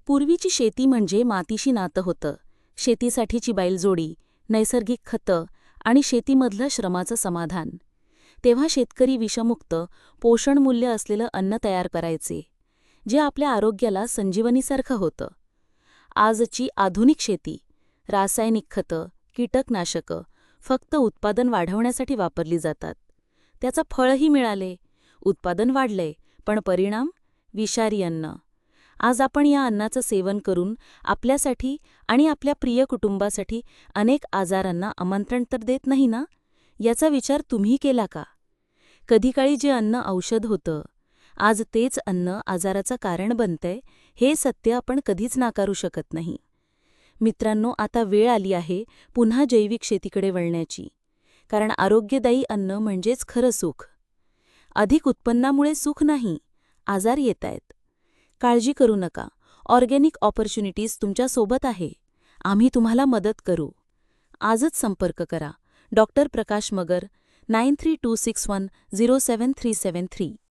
पूर्वीची शेती म्हणजे मातीशी नातं होतं. शेतीसाठीची बैलजोडी, नैसर्गिक खतं आणि शेतीमधलं श्रमाचं समाधान. तेव्हा शेतकरी विषमुक्त, पोषणमूल्य असलेलं अन्न तयार करायचे, जे आपल्या आरोग्याला संजीवनीसारखं होतं. आजची आधुनिक शेती, रासायनिक खतं, कीटकनाशकं फक्त उत्पादन वाढवण्यासाठी वापरली जातात. त्याचं फळही मिळाले, उत्पादन वाढलंय, पण परिणाम विषारी अन्न. आज आपण या अन्नाचं सेवन करून आपल्यासाठी आणि आपल्या प्रिय कुटुंबासाठी अनेक आजारांना आमंत्रण तर देत नाही ना? याचा विचार तुम्ही केला का? कधीकाळी जे अन्न औषध होतं, आज तेच अन्न आजाराचं कारण बनतंय, हे सत्य आपण कधीच नाकारू शकत नाही. मित्रांनो, आता वेळ आली आहे पुन्हा जैविक शेतीकडे वळण्याची. कारण आरोग्यदायी अन्न म्हणजेच खरं सुख. अधिक उत्पन्नामुळे सुख नाही, आजार येतायत. काळजी करू नका, ऑर्गॅनिक ऑपॉर्च्युनिटीज तुमच्या सोबत आहे. आम्ही तुम्हाला मदत करू. आजच संपर्क करा. डॉक्टर प्रकाश मगर, 9326107373.